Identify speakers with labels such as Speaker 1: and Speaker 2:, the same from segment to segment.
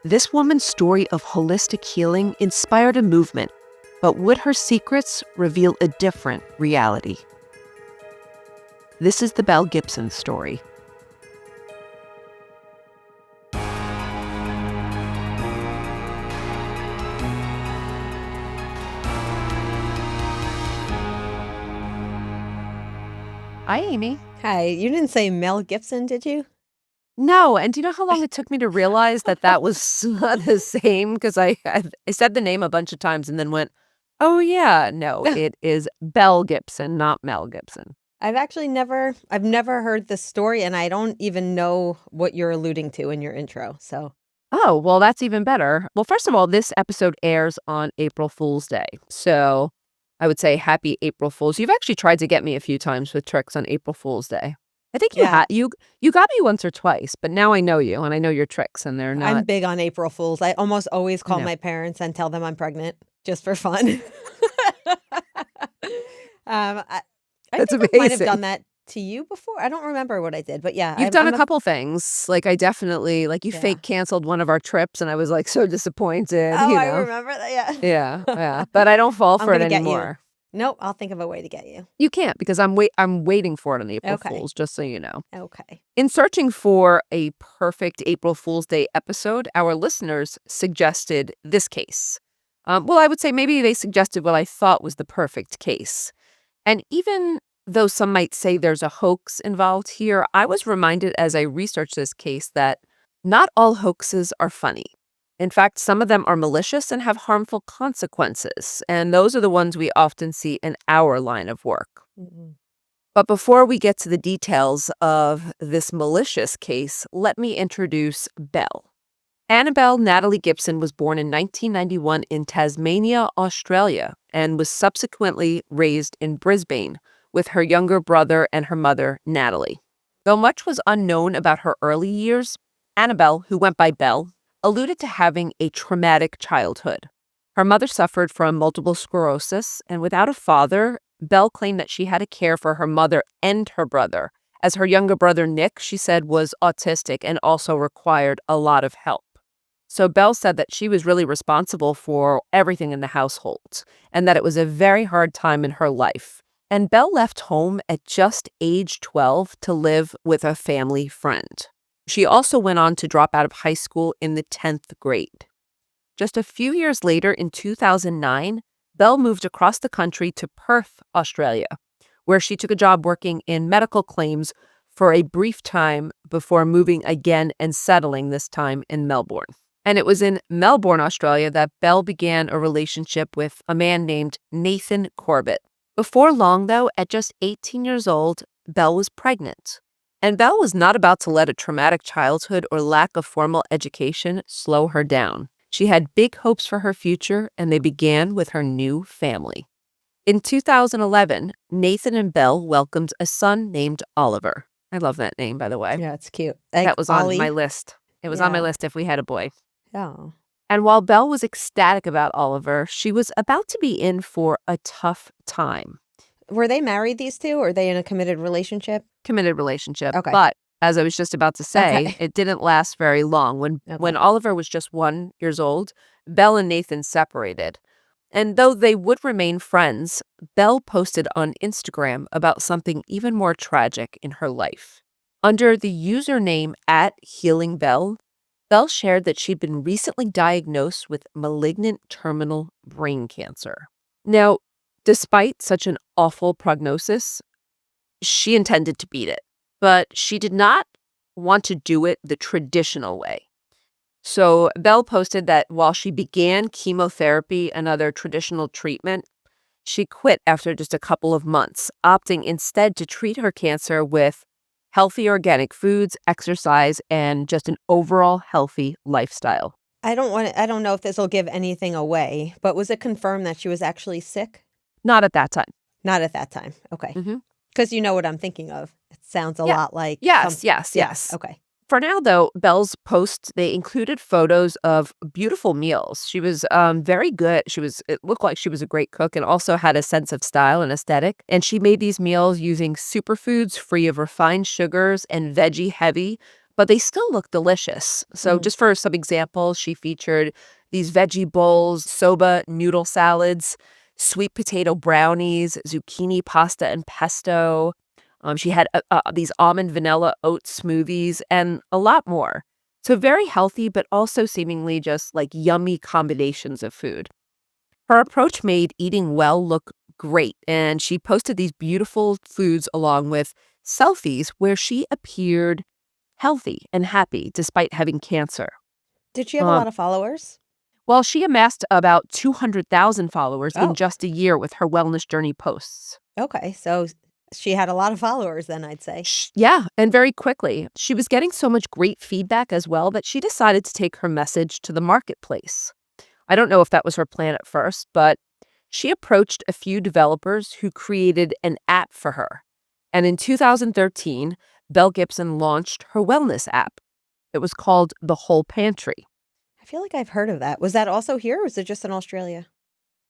Speaker 1: This woman's story of holistic healing inspired a movement, but would her secrets reveal a different reality? This is the Belle Gibson story. Hi, Amy.
Speaker 2: Hi, you didn't say Mel Gibson, did you?
Speaker 1: No, and do you know how long it took me to realize that was not the same? Because I said the name a bunch of times and then went, oh, yeah, no, it is Belle Gibson, not Mel Gibson.
Speaker 2: I've never heard this story, and I don't even know what you're alluding to in your intro, so.
Speaker 1: Oh, well, that's even better. Well, first of all, this episode airs on April Fool's Day. So I would say happy April Fool's. You've actually tried to get me a few times with tricks on April Fool's Day. I think
Speaker 2: Yeah.
Speaker 1: you got me once or twice, but now I know you and I know your tricks and they're
Speaker 2: I'm
Speaker 1: not.
Speaker 2: big on April Fools. I almost always call
Speaker 1: know.
Speaker 2: my parents and tell them I'm pregnant just for fun. I
Speaker 1: That's
Speaker 2: think I might have
Speaker 1: amazing.
Speaker 2: done that to you before. I don't remember what I did, but yeah.
Speaker 1: You've done a couple things. Like I definitely, like you
Speaker 2: Yeah.
Speaker 1: fake canceled one of our trips and I was like so disappointed,
Speaker 2: Oh,
Speaker 1: you
Speaker 2: I
Speaker 1: know.
Speaker 2: remember that, yeah.
Speaker 1: Yeah. But I don't fall
Speaker 2: I'm
Speaker 1: for it
Speaker 2: gonna get you.
Speaker 1: anymore.
Speaker 2: Nope, I'll think of a way to get you.
Speaker 1: You can't because I'm waiting for it on April
Speaker 2: Okay.
Speaker 1: Fool's, just so you know.
Speaker 2: Okay.
Speaker 1: In searching for a perfect April Fool's Day episode, our listeners suggested this case. Well, I would say maybe they suggested what I thought was the perfect case. And even though some might say there's a hoax involved here, I was reminded as I researched this case that not all hoaxes are funny. In fact, some of them are malicious and have harmful consequences, and those are the ones we often see in our line of work.
Speaker 2: Mm-hmm.
Speaker 1: But before we get to the details of this malicious case, let me introduce Belle. Annabelle Natalie Gibson was born in 1991 in Tasmania, Australia, and was subsequently raised in Brisbane with her younger brother and her mother, Natalie. Though much was unknown about her early years, Annabelle, who went by Belle, alluded to having a traumatic childhood. Her mother suffered from multiple sclerosis, and without a father, Belle claimed that she had to care for her mother and her brother, as her younger brother, Nick, she said, was autistic and also required a lot of help. So Belle said that she was really responsible for everything in the household, and that it was a very hard time in her life. And Belle left home at just age 12 to live with a family friend. She also went on to drop out of high school in the 10th grade. Just a few years later, in 2009, Belle moved across the country to Perth, Australia, where she took a job working in medical claims for a brief time before moving again and settling this time in Melbourne. And it was in Melbourne, Australia, that Belle began a relationship with a man named Nathan Corbett. Before long, though, at just 18 years old, Belle was pregnant. And Belle was not about to let a traumatic childhood or lack of formal education slow her down. She had big hopes for her future, and they began with her new family. In 2011, Nathan and Belle welcomed a son named Oliver. I love that name, by the way.
Speaker 2: Yeah, it's cute.
Speaker 1: That was
Speaker 2: Ollie.
Speaker 1: on my list. It was on my list if we had a boy.
Speaker 2: Oh.
Speaker 1: And while Belle was ecstatic about Oliver, she was about to be in for a tough time.
Speaker 2: Were they married, these two, or are they in a committed relationship?
Speaker 1: Committed relationship.
Speaker 2: Okay.
Speaker 1: But as I was just about to say,
Speaker 2: Okay.
Speaker 1: it didn't last very long. When Oliver was just 1 year old, Belle and Nathan separated. And though they would remain friends, Belle posted on Instagram about something even more tragic in her life. Under the username @HealingBelle, Belle shared that she'd been recently diagnosed with malignant terminal brain cancer. Now, despite such an awful prognosis, she intended to beat it, but she did not want to do it the traditional way. So Belle posted that while she began chemotherapy and other traditional treatment, she quit after just a couple of months, opting instead to treat her cancer with healthy organic foods, exercise, and just an overall healthy lifestyle.
Speaker 2: I don't know if this will give anything away, but was it confirmed that she was actually sick?
Speaker 1: Not at that time.
Speaker 2: Not at that time. Okay.
Speaker 1: Mm-hmm.
Speaker 2: Because you know what I'm thinking of. It sounds a lot like...
Speaker 1: Yes.
Speaker 2: Okay.
Speaker 1: For now, though, Belle's posts, they included photos of beautiful meals. She was very good. It looked like she was a great cook and also had a sense of style and aesthetic. And she made these meals using superfoods free of refined sugars and veggie heavy, but they still look delicious. So
Speaker 2: Mhm.
Speaker 1: just for some examples, she featured these veggie bowls, soba noodle salads, sweet potato brownies, zucchini pasta and pesto. She had these almond vanilla oat smoothies and a lot more. So very healthy, but also seemingly just like yummy combinations of food. Her approach made eating well look great, and she posted these beautiful foods along with selfies where she appeared healthy and happy despite having cancer.
Speaker 2: Did she have a
Speaker 1: Um,
Speaker 2: lot of followers?
Speaker 1: well, she amassed about 200,000 followers in
Speaker 2: Oh,
Speaker 1: just a year with her wellness journey posts.
Speaker 2: okay. So she had a lot of followers then, I'd say.
Speaker 1: Yeah, and very quickly. She was getting so much great feedback as well that she decided to take her message to the marketplace. I don't know if that was her plan at first, but she approached a few developers who created an app for her. And in 2013, Belle Gibson launched her wellness app. It was called The Whole Pantry.
Speaker 2: I feel like I've heard of that. Was that also here or was it just in Australia?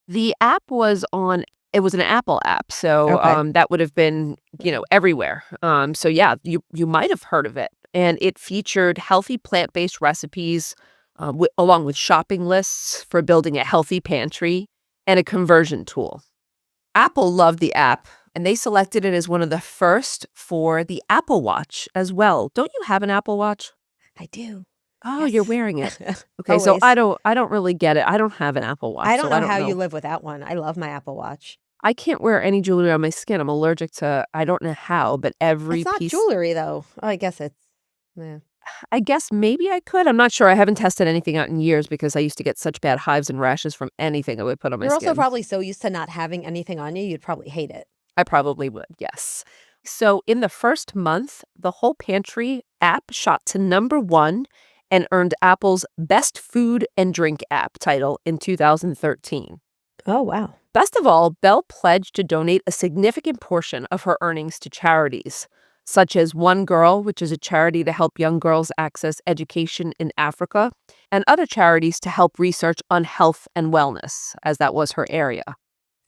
Speaker 1: The app was on it was an Apple app, so,
Speaker 2: Okay.
Speaker 1: that would have been, everywhere. So yeah, you might have heard of it, and it featured healthy plant-based recipes, along with shopping lists for building a healthy pantry and a conversion tool. Apple loved the app, and they selected it as one of the first for the Apple Watch as well. Don't you have an Apple Watch?
Speaker 2: I do.
Speaker 1: Oh, you're
Speaker 2: Yes.
Speaker 1: wearing it. Okay, so I
Speaker 2: Always.
Speaker 1: don't I don't really get it. I don't have an Apple
Speaker 2: I
Speaker 1: Watch,
Speaker 2: don't
Speaker 1: so I
Speaker 2: know
Speaker 1: don't
Speaker 2: how you
Speaker 1: know.
Speaker 2: live without one. I love my Apple Watch.
Speaker 1: I can't wear any jewelry on my skin. I'm allergic to I don't know how, but every
Speaker 2: It's not
Speaker 1: piece
Speaker 2: jewelry though. Oh, I guess it's yeah.
Speaker 1: I guess maybe I could. I'm not sure. I haven't tested anything out in years because I used to get such bad hives and rashes from anything I would put on my
Speaker 2: You're also
Speaker 1: skin.
Speaker 2: probably so used to not having anything on you, you'd probably hate it.
Speaker 1: I probably would, yes. So in the first month, the Whole Pantry app shot to number 1 and earned Apple's Best Food and Drink app title in 2013.
Speaker 2: Oh, wow.
Speaker 1: Best of all, Belle pledged to donate a significant portion of her earnings to charities, such as One Girl, which is a charity to help young girls access education in Africa, and other charities to help research on health and wellness, as that was her area.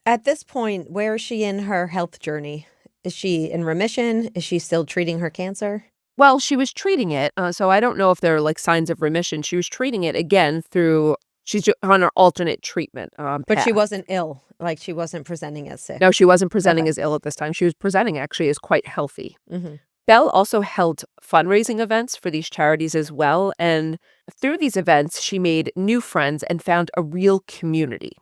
Speaker 2: At this point, where is she in her health journey? Is she in remission? Is she still treating her cancer?
Speaker 1: Well, she was treating it, so I don't know if there are, like, signs of remission. She was treating it again through on her alternate treatment,
Speaker 2: But she
Speaker 1: path.
Speaker 2: wasn't ill, like, she wasn't presenting as
Speaker 1: No,
Speaker 2: sick.
Speaker 1: she wasn't presenting
Speaker 2: Okay.
Speaker 1: as ill at this time. She was presenting actually as quite healthy.
Speaker 2: Mhm.
Speaker 1: Belle also held fundraising events for these charities as well, and through these events, she made new friends and found a real community.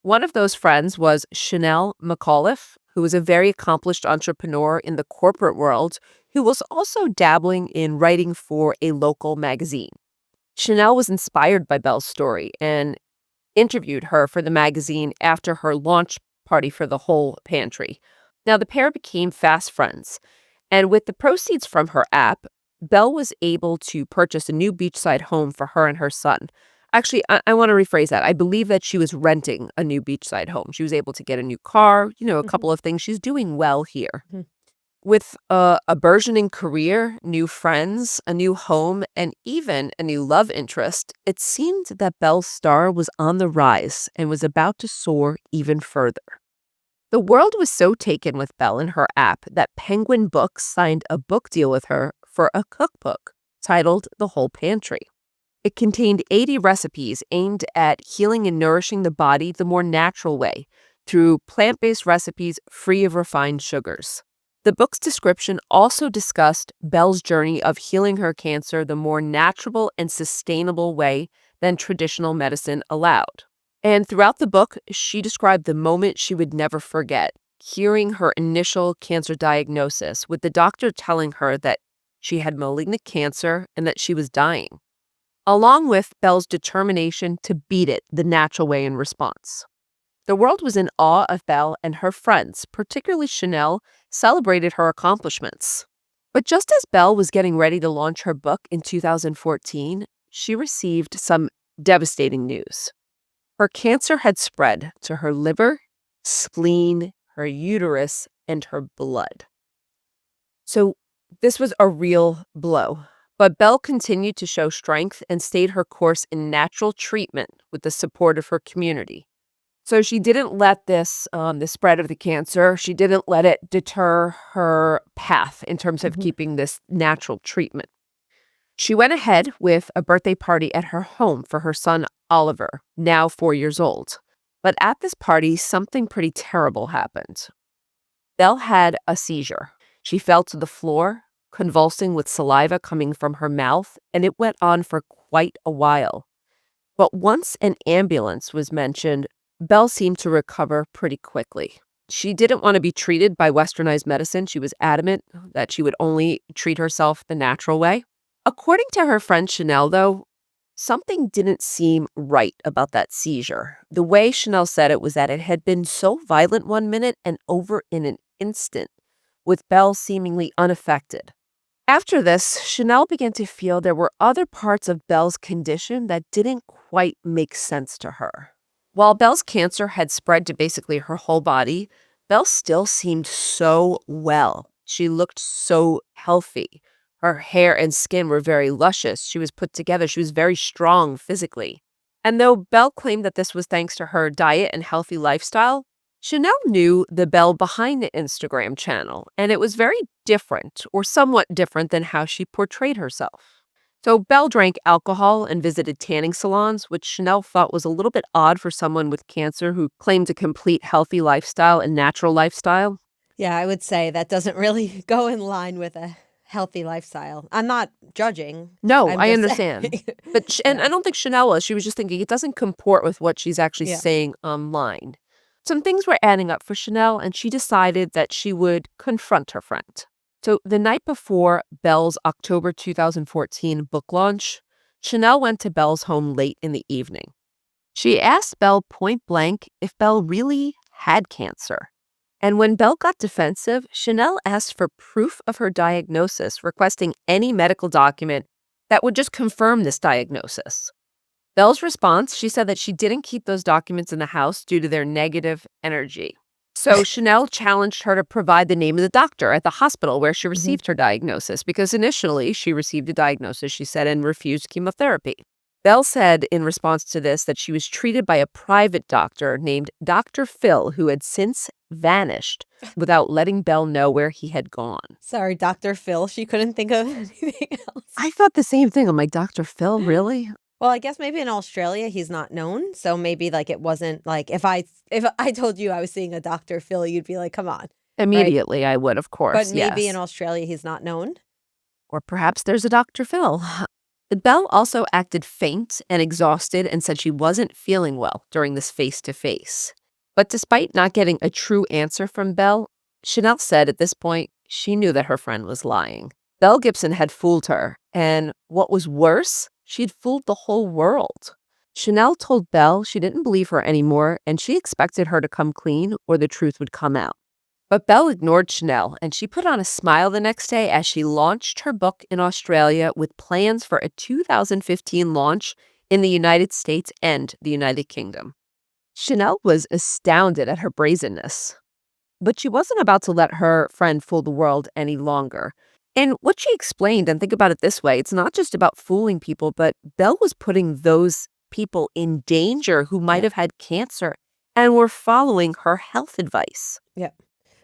Speaker 1: One of those friends was Chanel McAuliffe, who was a very accomplished entrepreneur in the corporate world who was also dabbling in writing for a local magazine. Chanel was inspired by Belle's story and interviewed her for the magazine after her launch party for the whole pantry. Now, the pair became fast friends, and with the proceeds from her app, Belle was able to purchase a new beachside home for her and her son. Actually, I want to rephrase that. I believe that she was renting a new beachside home. She was able to get a new car, a
Speaker 2: Mhm.
Speaker 1: couple of things. She's doing well here.
Speaker 2: Mhm.
Speaker 1: With a burgeoning career, new friends, a new home, and even a new love interest, it seemed that Belle's star was on the rise and was about to soar even further. The world was so taken with Belle and her app that Penguin Books signed a book deal with her for a cookbook titled The Whole Pantry. It contained 80 recipes aimed at healing and nourishing the body the more natural way through plant-based recipes free of refined sugars. The book's description also discussed Belle's journey of healing her cancer the more natural and sustainable way than traditional medicine allowed. And throughout the book, she described the moment she would never forget, hearing her initial cancer diagnosis, with the doctor telling her that she had malignant cancer and that she was dying, along with Belle's determination to beat it the natural way in response. The world was in awe of Belle, and her friends, particularly Chanel, celebrated her accomplishments. But just as Belle was getting ready to launch her book in 2014, she received some devastating news. Her cancer had spread to her liver, spleen, her uterus, and her blood. So this was a real blow. But Belle continued to show strength and stayed her course in natural treatment with the support of her community. So she didn't let the spread of the cancer, she didn't let it deter her path in terms of
Speaker 2: Mhm.
Speaker 1: keeping this natural treatment. She went ahead with a birthday party at her home for her son, Oliver, now 4 years old. But at this party, something pretty terrible happened. Belle had a seizure. She fell to the floor, convulsing with saliva coming from her mouth, and it went on for quite a while. But once an ambulance was mentioned, Belle seemed to recover pretty quickly. She didn't want to be treated by westernized medicine. She was adamant that she would only treat herself the natural way. According to her friend Chanel, though, something didn't seem right about that seizure. The way Chanel said it was that it had been so violent one minute and over in an instant, with Belle seemingly unaffected. After this, Chanel began to feel there were other parts of Belle's condition that didn't quite make sense to her. While Belle's cancer had spread to basically her whole body, Belle still seemed so well. She looked so healthy. Her hair and skin were very luscious. She was put together. She was very strong physically. And though Belle claimed that this was thanks to her diet and healthy lifestyle, Chanel knew the Belle behind the Instagram channel, and it was very different, or somewhat different, than how she portrayed herself. So Belle drank alcohol and visited tanning salons, which Chanel thought was a little bit odd for someone with cancer who claimed a complete healthy lifestyle and natural lifestyle.
Speaker 2: Yeah, I would say that doesn't really go in line with a healthy lifestyle. I'm not judging.
Speaker 1: No,
Speaker 2: I'm
Speaker 1: I
Speaker 2: just
Speaker 1: understand.
Speaker 2: saying.
Speaker 1: But and
Speaker 2: Yeah.
Speaker 1: I don't think Chanel was. She was just thinking it doesn't comport with what she's actually
Speaker 2: Yeah.
Speaker 1: saying online. Some things were adding up for Chanel, and she decided that she would confront her friend. So the night before Belle's October 2014 book launch, Chanel went to Belle's home late in the evening. She asked Belle point blank if Belle really had cancer. And when Belle got defensive, Chanel asked for proof of her diagnosis, requesting any medical document that would just confirm this diagnosis. Belle's response, she said that she didn't keep those documents in the house due to their negative energy. So Chanel challenged her to provide the name of the doctor at the hospital where she
Speaker 2: Mhm.
Speaker 1: received her diagnosis, because initially she received a diagnosis, she said, and refused chemotherapy. Belle said in response to this that she was treated by a private doctor named Dr. Phil, who had since vanished without letting Belle know where he had gone.
Speaker 2: Sorry, Dr. Phil. She couldn't think of anything else.
Speaker 1: I thought the same thing. I'm like, Dr. Phil, really?
Speaker 2: Well, I guess maybe in Australia he's not known, so maybe like it wasn't like if I told you I was seeing a Dr. Phil, you'd be like, "Come on," right?
Speaker 1: Immediately, I would, of
Speaker 2: But
Speaker 1: course,
Speaker 2: maybe in
Speaker 1: yes.
Speaker 2: Australia he's not known.
Speaker 1: Or perhaps there's a Dr. Phil. Belle also acted faint and exhausted and said she wasn't feeling well during this face-to-face. But despite not getting a true answer from Belle, Chanel said at this point she knew that her friend was lying. Belle Gibson had fooled her, and what was worse, she'd fooled the whole world. Chanel told Belle she didn't believe her anymore, and she expected her to come clean or the truth would come out. But Belle ignored Chanel, and she put on a smile the next day as she launched her book in Australia with plans for a 2015 launch in the United States and the United Kingdom. Chanel was astounded at her brazenness, but she wasn't about to let her friend fool the world any longer. And what she explained, and think about it this way, it's not just about fooling people, but Belle was putting those people in danger who might
Speaker 2: Yeah.
Speaker 1: have had cancer and were following her health advice.
Speaker 2: Yeah.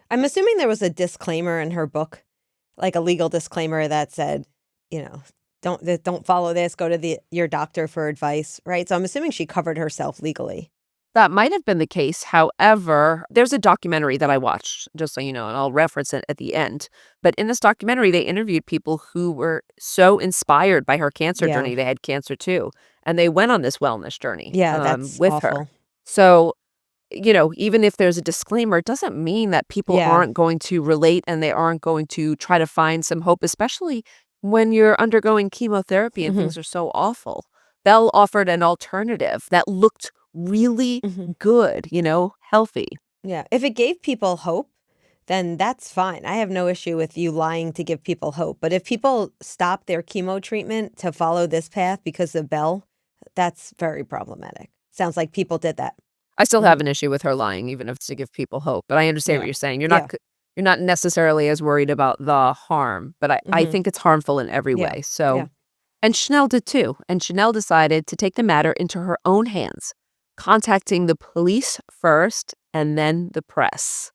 Speaker 2: I'm assuming there was a disclaimer in her book, like a legal disclaimer that said, you know, don't follow this, go to your doctor for advice, right? So I'm assuming she covered herself legally.
Speaker 1: That might have been the case. However, there's a documentary that I watched, just so you know, and I'll reference it at the end. But in this documentary, they interviewed people who were so inspired by her cancer
Speaker 2: Yeah.
Speaker 1: journey. They had cancer too. And they went on this wellness journey
Speaker 2: Yeah, that's
Speaker 1: with her.
Speaker 2: awful.
Speaker 1: So, even if there's a disclaimer, it doesn't mean that people
Speaker 2: Yeah.
Speaker 1: aren't going to relate and they aren't going to try to find some hope, especially when you're undergoing chemotherapy and
Speaker 2: Mhm.
Speaker 1: things are so awful. Belle offered an alternative that looked really
Speaker 2: Mhm.
Speaker 1: good, healthy.
Speaker 2: Yeah. If it gave people hope, then that's fine. I have no issue with you lying to give people hope. But if people stop their chemo treatment to follow this path because of Belle, that's very problematic. Sounds like people did that.
Speaker 1: I still have
Speaker 2: Mhm.
Speaker 1: an issue with her lying, even if it's to give people hope, but I understand what
Speaker 2: Yeah.
Speaker 1: you're saying.
Speaker 2: Yeah.
Speaker 1: You're not necessarily as worried about the harm, but I
Speaker 2: Mhm.
Speaker 1: think it's harmful in every
Speaker 2: Yeah.
Speaker 1: way. So
Speaker 2: Yeah.
Speaker 1: and Chanel did too. And Chanel decided to take the matter into her own hands, contacting the police first and then the press.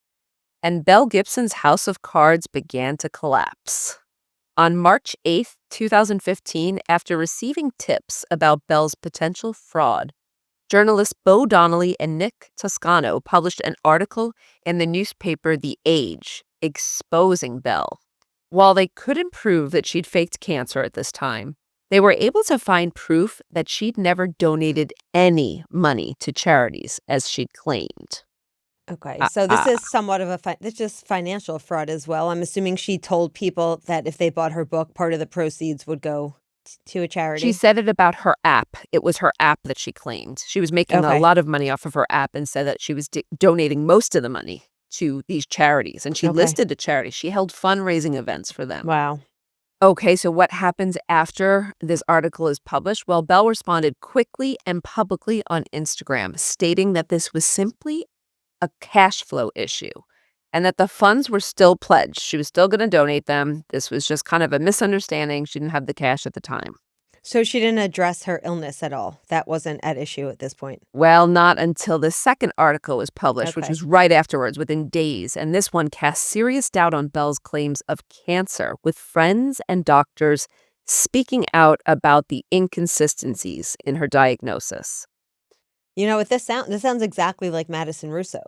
Speaker 1: And Belle Gibson's house of cards began to collapse. On March 8th, 2015, after receiving tips about Belle's potential fraud, journalists Bo Donnelly and Nick Toscano published an article in the newspaper The Age exposing Belle. While they couldn't prove that she'd faked cancer at this time, they were able to find proof that she'd never donated any money to charities, as she'd claimed.
Speaker 2: Okay,
Speaker 1: Ah,
Speaker 2: so this
Speaker 1: ah.
Speaker 2: is somewhat of this is financial fraud as well. I'm assuming she told people that if they bought her book, part of the proceeds would go to a
Speaker 1: She
Speaker 2: charity.
Speaker 1: said it about her app. It was her app that she claimed. She was making a
Speaker 2: Okay.
Speaker 1: lot of money off of her app and said that she was donating most of the money to these charities. And she
Speaker 2: Okay.
Speaker 1: listed the charities. She held fundraising events for them.
Speaker 2: Wow.
Speaker 1: Okay, so what happens after this article is published? Well, Belle responded quickly and publicly on Instagram, stating that this was simply a cash flow issue and that the funds were still pledged. She was still going to donate them. This was just kind of a misunderstanding. She didn't have the cash at the time.
Speaker 2: So she didn't address her illness at all. That wasn't at issue at this point.
Speaker 1: Well, not until the second article was published, which
Speaker 2: Okay.
Speaker 1: was right afterwards, within days. And this one cast serious doubt on Belle's claims of cancer, with friends and doctors speaking out about the inconsistencies in her diagnosis.
Speaker 2: You know, with this sounds exactly like Madison Russo,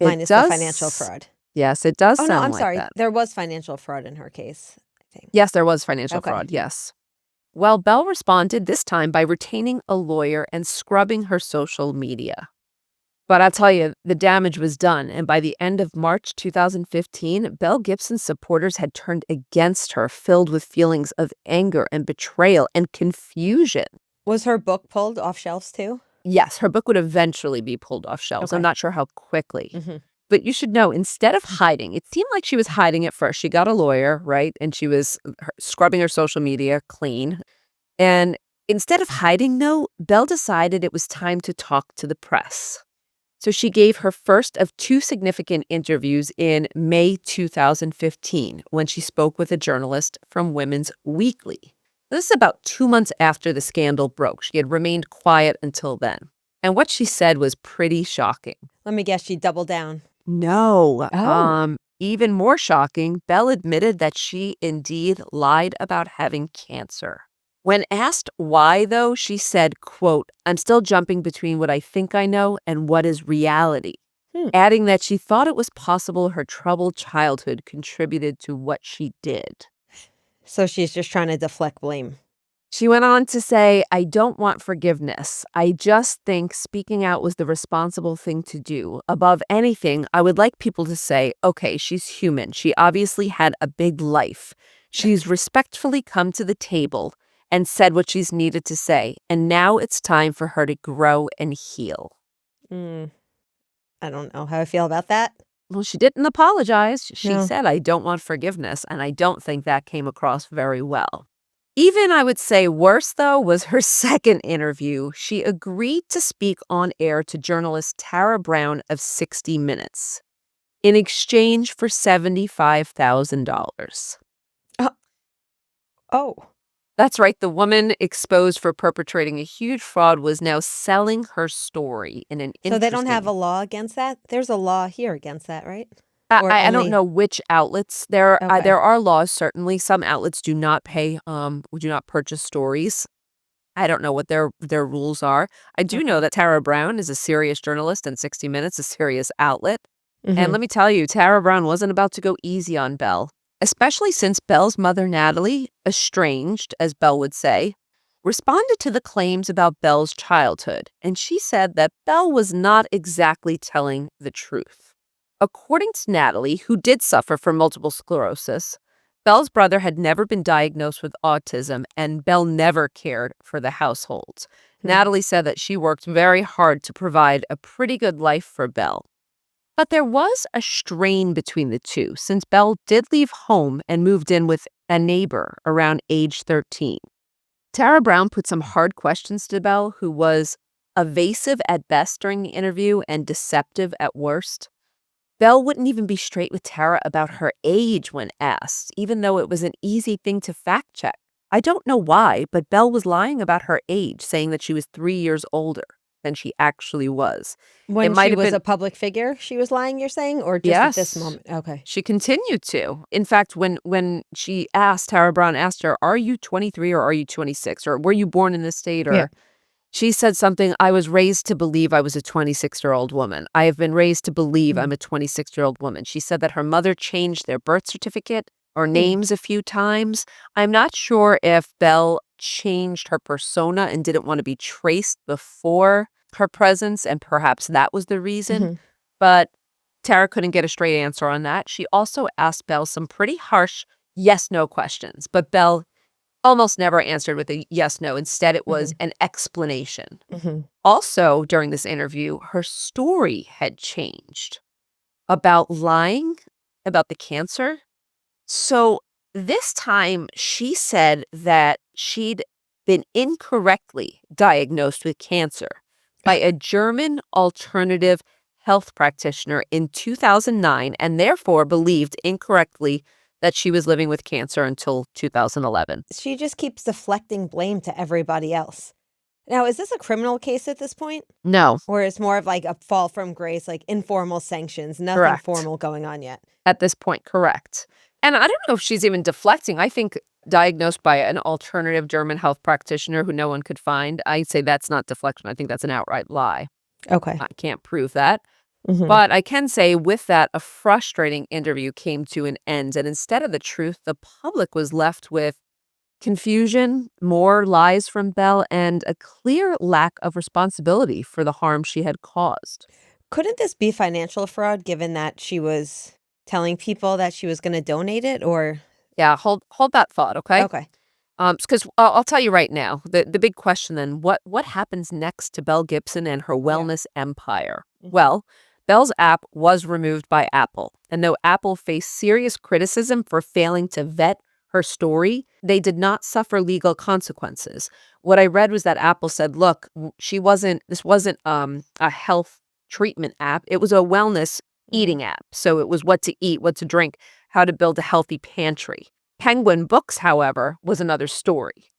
Speaker 1: It
Speaker 2: minus the financial
Speaker 1: does.
Speaker 2: fraud.
Speaker 1: Yes, it does
Speaker 2: Oh no,
Speaker 1: sound
Speaker 2: I'm
Speaker 1: like
Speaker 2: sorry.
Speaker 1: that.
Speaker 2: There was financial fraud in her case, I think.
Speaker 1: Yes, there was financial
Speaker 2: Okay.
Speaker 1: fraud. Yes. Well, Belle responded this time by retaining a lawyer and scrubbing her social media. But I'll tell you, the damage was done, and by the end of March 2015, Belle Gibson's supporters had turned against her, filled with feelings of anger and betrayal and confusion.
Speaker 2: Was her book pulled off shelves too?
Speaker 1: Yes, her book would eventually be pulled off shelves. I'm
Speaker 2: Okay.
Speaker 1: not sure how quickly.
Speaker 2: Hmm.
Speaker 1: But you should know, instead of hiding, it seemed like she was hiding at first. She got a lawyer, right? And she was scrubbing her social media clean. And instead of hiding, though, Belle decided it was time to talk to the press. So she gave her first of two significant interviews in May 2015 when she spoke with a journalist from Women's Weekly. This is about 2 months after the scandal broke. She had remained quiet until then. And what she said was pretty shocking.
Speaker 2: Let me guess, she doubled down.
Speaker 1: No.
Speaker 2: Oh.
Speaker 1: Even more shocking, Belle admitted that she indeed lied about having cancer. When asked why, though, she said, quote, "I'm still jumping between what I think I know and what is reality,"
Speaker 2: Hmm.
Speaker 1: adding that she thought it was possible her troubled childhood contributed to what she did.
Speaker 2: So she's just trying to deflect blame.
Speaker 1: She went on to say, "I don't want forgiveness. I just think speaking out was the responsible thing to do. Above anything, I would like people to say, okay, she's human. She obviously had a big life. She's respectfully come to the table and said what she's needed to say. And now it's time for her to grow and heal."
Speaker 2: Mm, I don't know how I feel about that.
Speaker 1: Well, she didn't apologize. She
Speaker 2: No.
Speaker 1: said, "I don't want forgiveness." And I don't think that came across very well. Even, I would say, worse, though, was her second interview. She agreed to speak on air to journalist Tara Brown of 60 Minutes in exchange for $75,000.
Speaker 2: Uh, oh.
Speaker 1: That's right. The woman exposed for perpetrating a huge fraud was now selling her story in an
Speaker 2: So they don't have
Speaker 1: interesting—
Speaker 2: a law against that? There's a law here against that, right?
Speaker 1: I
Speaker 2: Or
Speaker 1: I don't
Speaker 2: only
Speaker 1: know which outlets. There
Speaker 2: okay.
Speaker 1: are laws, certainly. Some outlets do not pay, do not purchase stories. I don't know what their rules are. I do know
Speaker 2: Okay.
Speaker 1: that Tara Brown is a serious journalist and 60 Minutes, a serious outlet. And
Speaker 2: Mhm.
Speaker 1: let me tell you, Tara Brown wasn't about to go easy on Belle, especially since Belle's mother, Natalie, estranged, as Belle would say, responded to the claims about Belle's childhood. And she said that Belle was not exactly telling the truth. According to Natalie, who did suffer from multiple sclerosis, Belle's brother had never been diagnosed with autism, and Belle never cared for the household.
Speaker 2: Hmm.
Speaker 1: Natalie said that she worked very hard to provide a pretty good life for Belle. But there was a strain between the two, since Belle did leave home and moved in with a neighbor around age 13. Tara Brown put some hard questions to Belle, who was evasive at best during the interview and deceptive at worst. Belle wouldn't even be straight with Tara about her age when asked, even though it was an easy thing to fact check. I don't know why, but Belle was lying about her age, saying that she was 3 years older. than she actually was. It
Speaker 2: When
Speaker 1: might
Speaker 2: she
Speaker 1: have
Speaker 2: was
Speaker 1: been
Speaker 2: a public figure, she was lying, you're saying, or just at this
Speaker 1: yes.
Speaker 2: moment? Okay.
Speaker 1: She continued to. In fact, when she asked Tara Brown asked her, "Are you 23 or are you 26? Or were you born in this state?"
Speaker 2: Yeah.
Speaker 1: Or she said something, "I was raised to believe I was a 26-year-old woman. I have been raised to believe I'm
Speaker 2: Mm.
Speaker 1: a 26-year-old woman." She said that her mother changed their birth certificate or
Speaker 2: Mm.
Speaker 1: names a few times. I'm not sure if Belle changed her persona and didn't want to be traced before her presence, and perhaps that was the reason.
Speaker 2: Mhm.
Speaker 1: But Tara couldn't get a straight answer on that. She also asked Belle some pretty harsh yes/no questions, but Belle almost never answered with a yes, no. Instead, it was
Speaker 2: Mhm.
Speaker 1: an explanation.
Speaker 2: Mhm.
Speaker 1: Also, during this interview, her story had changed about lying about the cancer. So this time, she said that she'd been incorrectly diagnosed with cancer by a German alternative health practitioner in 2009 and therefore believed incorrectly that she was living with cancer until 2011.
Speaker 2: She just keeps deflecting blame to everybody else. Now, is this a criminal case at this point?
Speaker 1: No,
Speaker 2: Or it's more of like a fall from grace, like informal sanctions, nothing
Speaker 1: correct.
Speaker 2: formal going on yet?
Speaker 1: At this point, correct. And I don't know if she's even deflecting. I think diagnosed by an alternative German health practitioner who no one could find, I'd say that's not deflection. I think that's an outright lie.
Speaker 2: Okay.
Speaker 1: I can't prove that.
Speaker 2: Mhm.
Speaker 1: But I can say with that, a frustrating interview came to an end. And instead of the truth, the public was left with confusion, more lies from Belle, and a clear lack of responsibility for the harm she had caused.
Speaker 2: Couldn't this be financial fraud given that she was telling people that she was gonna donate it or
Speaker 1: Yeah, hold that thought, okay?
Speaker 2: okay.
Speaker 1: Because I'll tell you right now, the big question then, what happens next to Belle Gibson and her
Speaker 2: Yeah.
Speaker 1: wellness empire?
Speaker 2: Mhm.
Speaker 1: Well, Belle's app was removed by Apple, and though Apple faced serious criticism for failing to vet her story, they did not suffer legal consequences. What I read was that Apple said, "Look, this wasn't a health treatment app. It was a wellness
Speaker 2: Mhm.
Speaker 1: eating app. So it was what to eat, what to drink, how to build a healthy pantry." Penguin Books, however, was another story.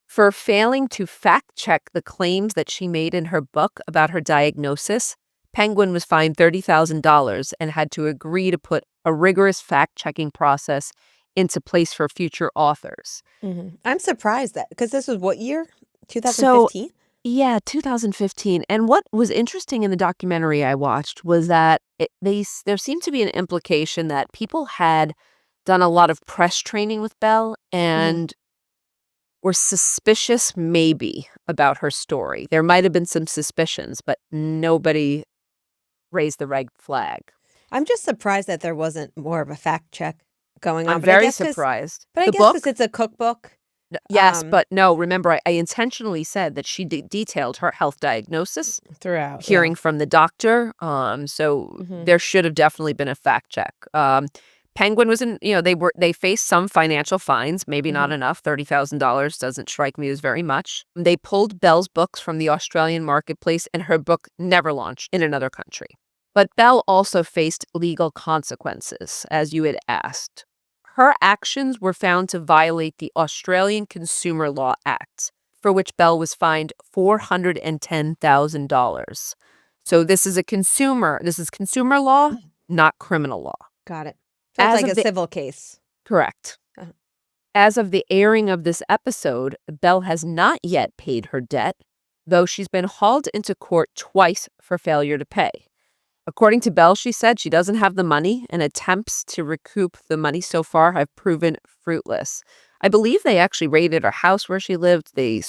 Speaker 1: For failing to fact check the claims that she made in her book about her diagnosis, Penguin was fined $30,000 and had to agree to put a rigorous fact checking process into place for future authors.
Speaker 2: Mhm. I'm surprised that because this was what year?
Speaker 1: So,
Speaker 2: 2015?
Speaker 1: yeah, 2015. And what was interesting in the documentary I watched was that there seemed to be an implication that people had done a lot of press training with Belle
Speaker 2: Mhm.
Speaker 1: and were suspicious maybe about her story. There might have been some suspicions, but nobody raised the red flag.
Speaker 2: I'm just surprised that there wasn't more of a fact check going on,
Speaker 1: I'm
Speaker 2: but I
Speaker 1: very
Speaker 2: guess because
Speaker 1: surprised.
Speaker 2: but I
Speaker 1: The
Speaker 2: guess because
Speaker 1: book?
Speaker 2: it's a cookbook.
Speaker 1: Yes,
Speaker 2: um,
Speaker 1: but no, remember, I intentionally said that she detailed her health diagnosis,
Speaker 2: Throughout, yeah.
Speaker 1: hearing from the doctor. So
Speaker 2: Mhm.
Speaker 1: there should have definitely been a fact check. Penguin was in, they faced some financial fines, maybe not
Speaker 2: Mhm.
Speaker 1: enough. $30,000 doesn't strike me as very much. They pulled Belle's books from the Australian marketplace, and her book never launched in another country. But Belle also faced legal consequences, as you had asked. Her actions were found to violate the Australian Consumer Law Act, for which Belle was fined $410,000. So this is consumer law, not criminal law.
Speaker 2: Got it. So it's
Speaker 1: As
Speaker 2: like
Speaker 1: of
Speaker 2: a
Speaker 1: the
Speaker 2: civil case.
Speaker 1: correct.
Speaker 2: Uh-huh.
Speaker 1: As of the airing of this episode, Belle has not yet paid her debt, though she's been hauled into court twice for failure to pay. According to Belle, she said she doesn't have the money, and attempts to recoup the money so far have proven fruitless. I believe they actually raided her house where she lived. They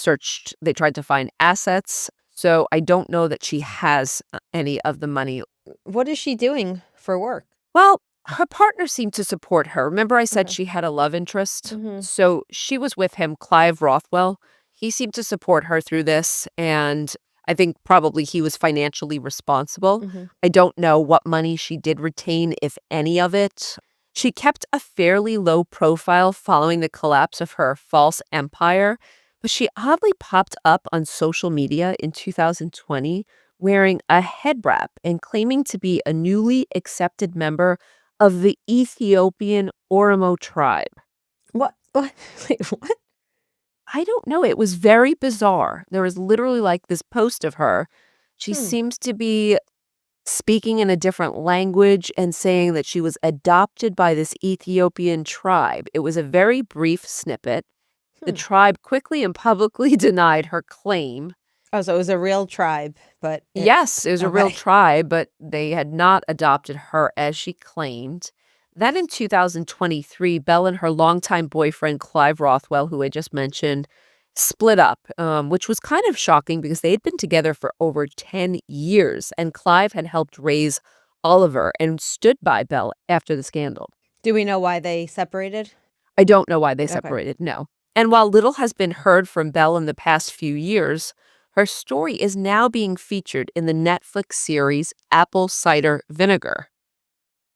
Speaker 1: tried to find assets. So I don't know that she has any of the money.
Speaker 2: What is she doing for work?
Speaker 1: Well, her partner seemed to support her. Remember, I said
Speaker 2: Okay.
Speaker 1: she had a love interest?
Speaker 2: Mhm.
Speaker 1: So she was with him, Clive Rothwell. He seemed to support her through this, and I think probably he was financially responsible.
Speaker 2: Mhm.
Speaker 1: I don't know what money she did retain, if any of it. She kept a fairly low profile following the collapse of her false empire, but she oddly popped up on social media in 2020 wearing a head wrap and claiming to be a newly accepted member of the Ethiopian Oromo tribe.
Speaker 2: What? What? Wait, what?
Speaker 1: I don't know. It was very bizarre. There was literally like this post of her, She
Speaker 2: Hmm.
Speaker 1: seems to be speaking in a different language and saying that she was adopted by this Ethiopian tribe. It was a very brief snippet. The
Speaker 2: Hmm.
Speaker 1: tribe quickly and publicly denied her claim.
Speaker 2: Oh, so it was a real tribe, but it
Speaker 1: Yes, it was a real
Speaker 2: okay.
Speaker 1: tribe, but they had not adopted her as she claimed. Then in 2023, Belle and her longtime boyfriend, Clive Rothwell, who I just mentioned, split up, which was kind of shocking because they had been together for over 10 years, and Clive had helped raise Oliver and stood by Belle after the scandal.
Speaker 2: Do we know why they separated?
Speaker 1: I don't know why they
Speaker 2: Okay.
Speaker 1: separated, no. And while little has been heard from Belle in the past few years, her story is now being featured in the Netflix series Apple Cider Vinegar.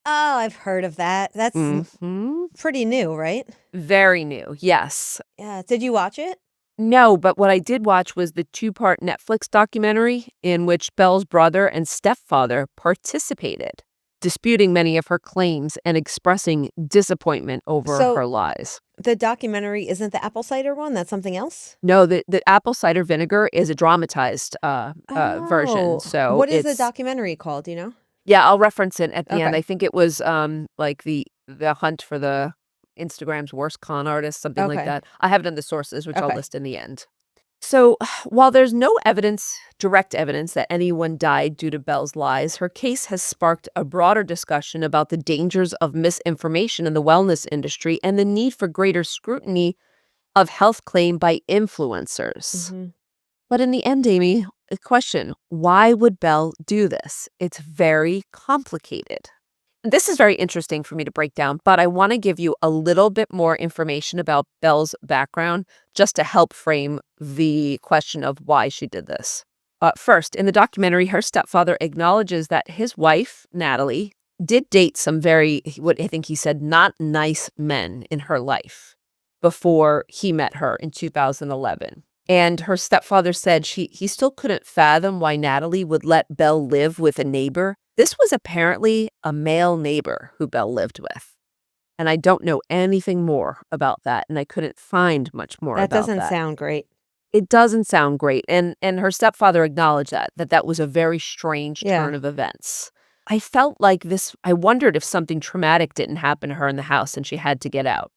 Speaker 2: Oh, I've heard of that. That's
Speaker 1: Mhm.
Speaker 2: pretty new, right?
Speaker 1: Very new, yes.
Speaker 2: Yeah. Did you watch it?
Speaker 1: No, but what I did watch was the two-part Netflix documentary in which Belle's brother and stepfather participated, disputing many of her claims and expressing disappointment over
Speaker 2: So
Speaker 1: her lies.
Speaker 2: the documentary isn't the apple cider one? That's something else?
Speaker 1: No, the apple cider vinegar is a dramatized, version,
Speaker 2: Oh,
Speaker 1: so
Speaker 2: what is the
Speaker 1: it's
Speaker 2: documentary called? Do you know?
Speaker 1: yeah, I'll reference it at the end.
Speaker 2: Okay.
Speaker 1: I think it was, like, the hunt for the Instagram's worst con artist, something like
Speaker 2: Okay.
Speaker 1: that. I have it in the sources, which I'll
Speaker 2: Okay.
Speaker 1: list in the end. So, while there's no evidence direct evidence that anyone died due to Belle's lies, her case has sparked a broader discussion about the dangers of misinformation in the wellness industry and the need for greater scrutiny of health claim by influencers.
Speaker 2: Mhm.
Speaker 1: But in the end, Amy, a question, why would Belle do this? It's very complicated. This is very interesting for me to break down, but I want to give you a little bit more information about Belle's background just to help frame the question of why she did this. First, in the documentary, her stepfather acknowledges that his wife, Natalie, did date some very, what I think he said, not nice men in her life before he met her in 2011. And her stepfather said he still couldn't fathom why Natalie would let Belle live with a neighbor. This was apparently a male neighbor who Belle lived with. And I don't know anything more about that, and I couldn't find much more
Speaker 2: That
Speaker 1: about
Speaker 2: doesn't
Speaker 1: that.
Speaker 2: sound great.
Speaker 1: It doesn't sound great, and her stepfather acknowledged that was a very strange
Speaker 2: Yeah.
Speaker 1: turn of events. I felt like this I wondered if something traumatic didn't happen to her in the house and she had to get out.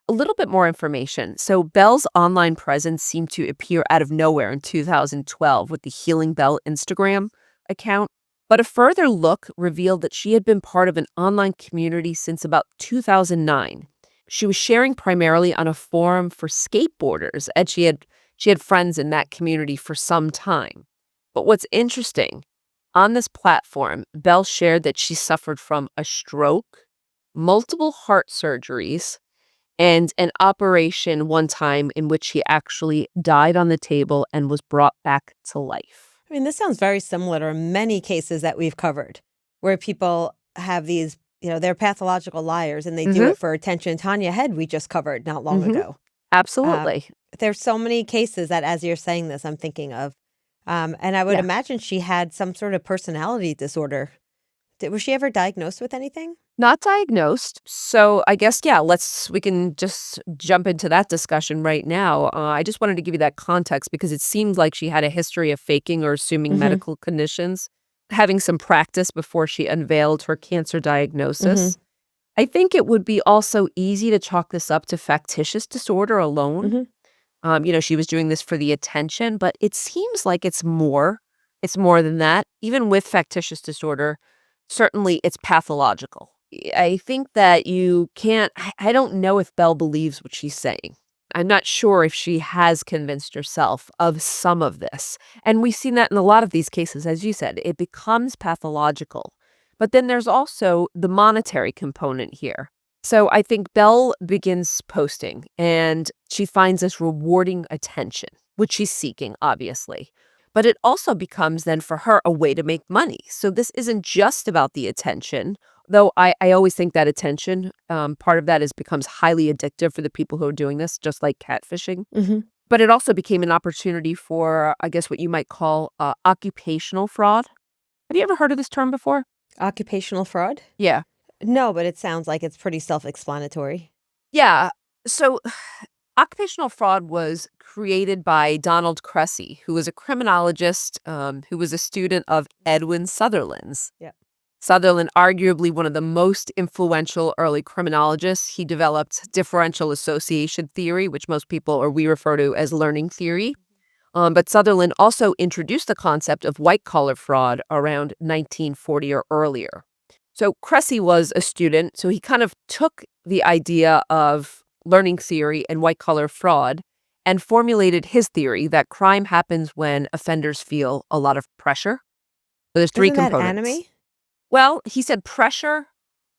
Speaker 1: A little bit more information. So Belle's online presence seemed to appear out of nowhere in 2012 with the Healing Belle Instagram account. But a further look revealed that she had been part of an online community since about 2009. She was sharing primarily on a forum for skateboarders, and she had friends in that community for some time. But what's interesting, on this platform, Belle shared that she suffered from a stroke, multiple heart surgeries, and an operation one time in which she actually died on the table and was brought back to life.
Speaker 2: I mean, this sounds very similar to many cases that we've covered where people have these, they're pathological liars and they do
Speaker 1: Mhm.
Speaker 2: it for attention. Tanya Head, we just covered not long
Speaker 1: Mhm.
Speaker 2: ago. Um,
Speaker 1: Absolutely.
Speaker 2: there's so many cases that as you're saying this, I'm thinking of. And I would
Speaker 1: Yeah.
Speaker 2: imagine she had some sort of personality disorder. Was she ever diagnosed with anything?
Speaker 1: Not diagnosed. So I guess, yeah, we can just jump into that discussion right now. I just wanted to give you that context because it seemed like she had a history of faking or assuming
Speaker 2: Hmm.
Speaker 1: medical conditions, having some practice before she unveiled her cancer
Speaker 2: Hmm.
Speaker 1: diagnosis. I think it would be also easy to chalk this up to factitious disorder alone.
Speaker 2: Hmm.
Speaker 1: She was doing this for the attention, but it seems like it's more than that. Even with factitious disorder, certainly it's pathological. I think that you can't I don't know if Belle believes what she's saying. I'm not sure if she has convinced herself of some of this. And we've seen that in a lot of these cases, as you said, it becomes pathological. But then there's also the monetary component here. So I think Belle begins posting and she finds this rewarding attention, which she's seeking, obviously. But it also becomes then for her a way to make money. So this isn't just about the attention, though I always think that attention, part of that is becomes highly addictive for the people who are doing this, just like catfishing.
Speaker 2: Hmm.
Speaker 1: But it also became an opportunity for, I guess, what you might call occupational fraud. Have you ever heard of this term before?
Speaker 2: Occupational fraud?
Speaker 1: Yeah.
Speaker 2: No, but it sounds like it's pretty self-explanatory.
Speaker 1: Yeah. So Occupational fraud was created by Donald Cressy, who was a criminologist who was a student of Edwin Sutherland's.
Speaker 2: Yeah.
Speaker 1: Sutherland, arguably one of the most influential early criminologists, he developed differential association theory, which most people or we refer to as learning theory. But Sutherland also introduced the concept of white-collar fraud around 1940 or earlier. So Cressy was a student, so he kind of took the idea of learning theory and white-collar fraud and formulated his theory that crime happens when offenders feel a lot of pressure. So there's three
Speaker 2: Isn't that
Speaker 1: components.
Speaker 2: anime?
Speaker 1: Well, he said pressure,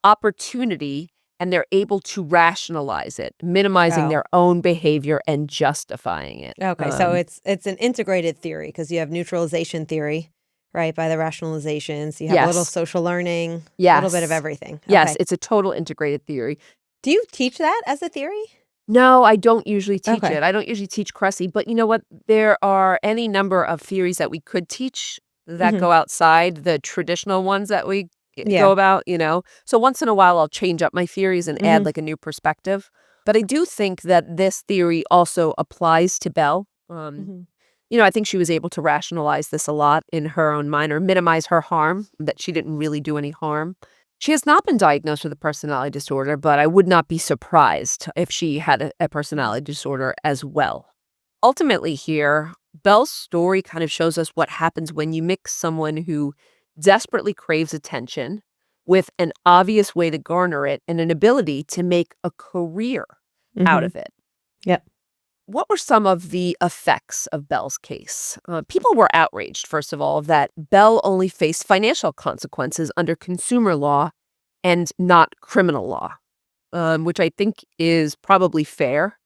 Speaker 1: opportunity, and they're able to rationalize it, minimizing
Speaker 2: Oh.
Speaker 1: their own behavior and justifying it.
Speaker 2: Okay, so it's an integrated theory because you have neutralization theory, right, by the rationalizations. You have a little
Speaker 1: Yes.
Speaker 2: social learning, a little bit of
Speaker 1: Yes.
Speaker 2: everything.
Speaker 1: Yes,
Speaker 2: Okay.
Speaker 1: it's a total integrated theory.
Speaker 2: Do you teach that as a theory?
Speaker 1: No, I don't usually teach
Speaker 2: Okay.
Speaker 1: it. I don't usually teach Cressy, but you know what? There are any number of theories that we could teach that
Speaker 2: Mhm.
Speaker 1: go outside the traditional ones that we go
Speaker 2: Yeah.
Speaker 1: about. So once in a while, I'll change up my theories and add
Speaker 2: Mhm.
Speaker 1: like a new perspective. But I do think that this theory also applies to Belle.
Speaker 2: Mhm.
Speaker 1: I think she was able to rationalize this a lot in her own mind or minimize her harm, that she didn't really do any harm. She has not been diagnosed with a personality disorder, but I would not be surprised if she had a personality disorder as well. Ultimately, here, Belle's story kind of shows us what happens when you mix someone who desperately craves attention with an obvious way to garner it and an ability to make a career out
Speaker 2: Mhm.
Speaker 1: of it.
Speaker 2: Yep.
Speaker 1: What were some of the effects of Belle's case? People were outraged, first of all, that Belle only faced financial consequences under consumer law and not criminal law, which I think is probably fair.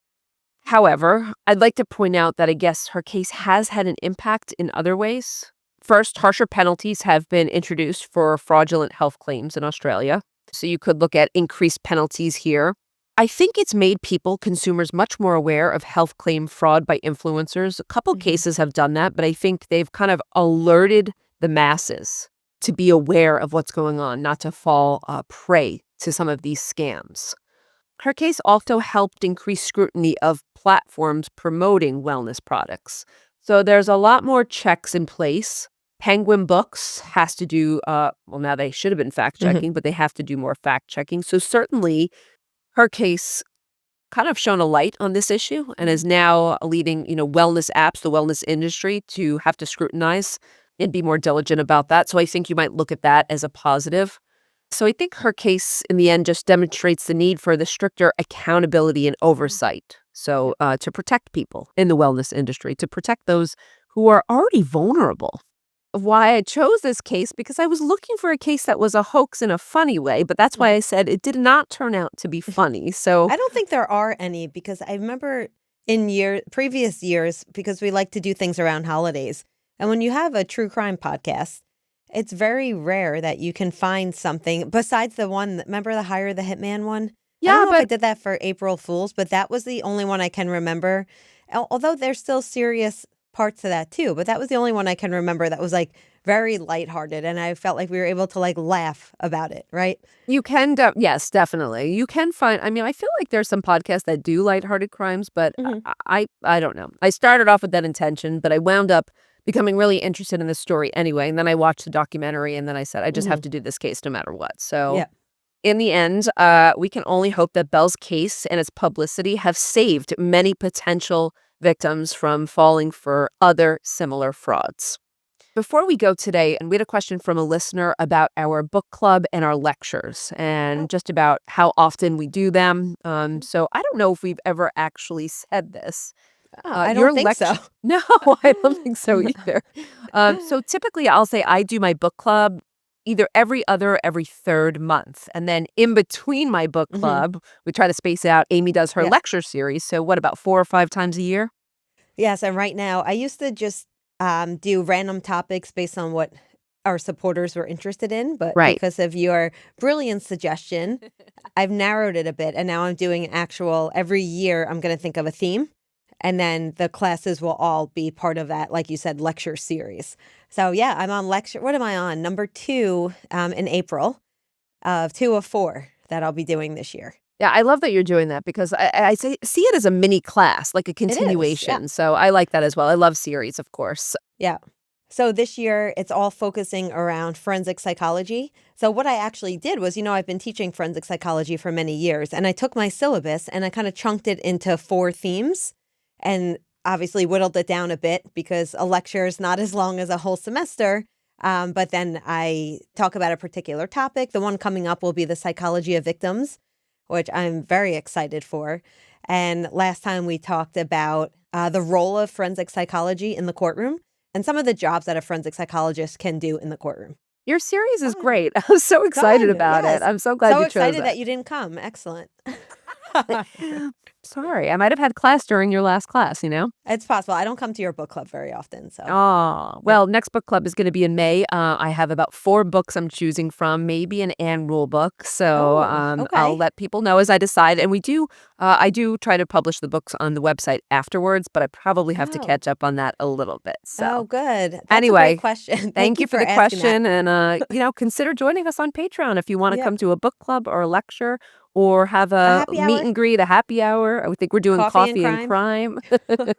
Speaker 1: However, I'd like to point out that I guess her case has had an impact in other ways. First, harsher penalties have been introduced for fraudulent health claims in Australia. So you could look at increased penalties here. I think it's made people, consumers, much more aware of health claim fraud by influencers. A couple
Speaker 2: Mhm.
Speaker 1: cases have done that, but I think they've kind of alerted the masses to be aware of what's going on, not to fall prey to some of these scams. Her case also helped increase scrutiny of platforms promoting wellness products. So there's a lot more checks in place. Penguin Books has to do, well, now they should have been fact
Speaker 2: Mhm.
Speaker 1: checking, but they have to do more fact checking. So certainly her case kind of shone a light on this issue and is
Speaker 2: Mhm.
Speaker 1: now leading, wellness apps, the wellness industry to have to scrutinize and be more diligent about that. So I think you might look at that as a positive. So I think her case in the end just demonstrates the need for the stricter accountability and
Speaker 2: Mhm.
Speaker 1: oversight. So
Speaker 2: Yep.
Speaker 1: to protect people in the wellness industry, to protect those who are already vulnerable. Why I chose this case because I was looking for a case that was a hoax in a funny way, but that's why I
Speaker 2: Mhm.
Speaker 1: said it did not turn out to be funny. So
Speaker 2: I don't think there are any because I remember in previous years because we like to do things around holidays. And when you have a true crime podcast, it's very rare that you can find something besides the one remember the Hire the Hitman one? I don't
Speaker 1: yeah,
Speaker 2: know if I
Speaker 1: but
Speaker 2: did that for April Fools, but that was the only one I can remember. Although there's still serious parts to that too, but that was the only one I can remember that was like very lighthearted and I felt like we were able to like laugh about it, right?
Speaker 1: you can, yes, definitely. You can find, I mean, I feel like there's some podcasts that do lighthearted crimes, but
Speaker 2: Mhm.
Speaker 1: I don't know. I started off with that intention, but I wound up becoming really interested in this story anyway. And then I watched the documentary and then I said, I just have
Speaker 2: Mhm.
Speaker 1: to do this case no matter what. So
Speaker 2: Yeah.
Speaker 1: in the end, we can only hope that Belle's case and its publicity have saved many potential victims from falling for other similar frauds. Before we go today, and we had a question from a listener about our book club and our lectures and
Speaker 2: Oh.
Speaker 1: just about how often we do them. So I don't know if we've ever actually said this.
Speaker 2: Oh, I
Speaker 1: Your
Speaker 2: don't think so.
Speaker 1: lecture, no, I don't think so either. So typically I'll say I do my book club either every other, or every third month. And then in between my book
Speaker 2: Mhm.
Speaker 1: club, we try to space it out. Amy does her
Speaker 2: Yeah.
Speaker 1: lecture series. So what, about 4 or 5 times a year?
Speaker 2: Yes, and right now I used to just, do random topics based on what our supporters were interested in, but
Speaker 1: Right.
Speaker 2: because of your brilliant suggestion, I've narrowed it a bit, and now I'm doing actual every year, I'm gonna think of a theme, and then the classes will all be part of that, like you said, lecture series. So, yeah, I'm on lecture what am I on? Number 2, in April of 2 of 4 that I'll be doing this year.
Speaker 1: Yeah, I love that you're doing that because see it as a mini class, like a
Speaker 2: It is, yeah.
Speaker 1: continuation. So I like that as well. I love series, of course.
Speaker 2: Yeah. So this year, it's all focusing around forensic psychology. So what I actually did was, I've been teaching forensic psychology for many years, and I took my syllabus and I kind of chunked it into 4 themes and obviously whittled it down a bit because a lecture is not as long as a whole semester. But then I talk about a particular topic. The one coming up will be the psychology of victims, which I'm very excited for. And last time we talked about the role of forensic psychology in the courtroom and some of the jobs that a forensic psychologist can do in the courtroom.
Speaker 1: Your series is
Speaker 2: Fun.
Speaker 1: great. I'm so excited
Speaker 2: Fun.
Speaker 1: about it.
Speaker 2: Yes.
Speaker 1: I'm so glad
Speaker 2: So
Speaker 1: you chose
Speaker 2: excited
Speaker 1: it.
Speaker 2: that you didn't come. Excellent.
Speaker 1: Sorry, I might have had class during your last class, you know?
Speaker 2: It's possible. I don't come to your book club very often. So,
Speaker 1: Oh,
Speaker 2: yeah.
Speaker 1: well, next book club is going to be in May. I have about 4 books I'm choosing from, maybe an Anne Rule book. So
Speaker 2: Oh,
Speaker 1: I'll
Speaker 2: okay.
Speaker 1: let people know as I decide. And I do try to publish the books on the website afterwards, but I probably have to
Speaker 2: Oh,
Speaker 1: catch up on that a little bit. So
Speaker 2: oh, good. That's a great
Speaker 1: anyway,
Speaker 2: question. Thank
Speaker 1: thank
Speaker 2: you
Speaker 1: you for
Speaker 2: for
Speaker 1: the
Speaker 2: asking that.
Speaker 1: question. And, consider joining us on Patreon if you want to
Speaker 2: Yeah.
Speaker 1: come to a book club or a lecture or have
Speaker 2: A
Speaker 1: a
Speaker 2: happy
Speaker 1: meet
Speaker 2: hour,
Speaker 1: and greet, a happy hour. I think we're doing
Speaker 2: coffee and
Speaker 1: coffee and
Speaker 2: crime.
Speaker 1: crime.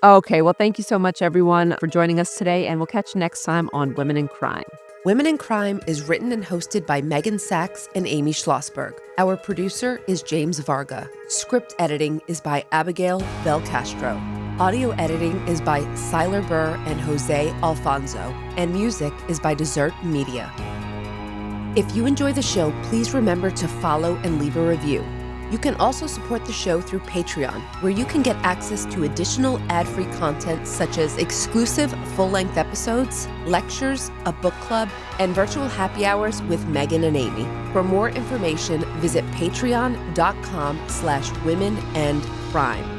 Speaker 1: Okay, well, thank you so much, everyone, for joining us today, and we'll catch you next time on Women in Crime. Women in Crime is written and hosted by Meghan Sachs and Amy Shlosberg. Our producer is James Varga. Script editing is by Abagail Belcastro. Audio editing is by Siler Burr and Jose Alfonzo. And music is by Desert Media. If you enjoy the show, please remember to follow and leave a review. You can also support the show through Patreon, where you can get access to additional ad-free content such as exclusive full-length episodes, lectures, a book club, and virtual happy hours with Meghan and Amy. For more information, visit patreon.com/womenandcrime.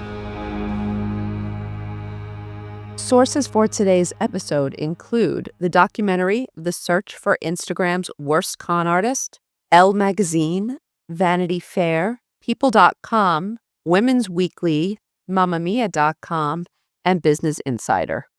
Speaker 1: Sources for today's episode include the documentary The Search for Instagram's Worst Con Artist, Elle magazine, Vanity Fair, People.com, Women's Weekly, MammaMia.com, and Business Insider.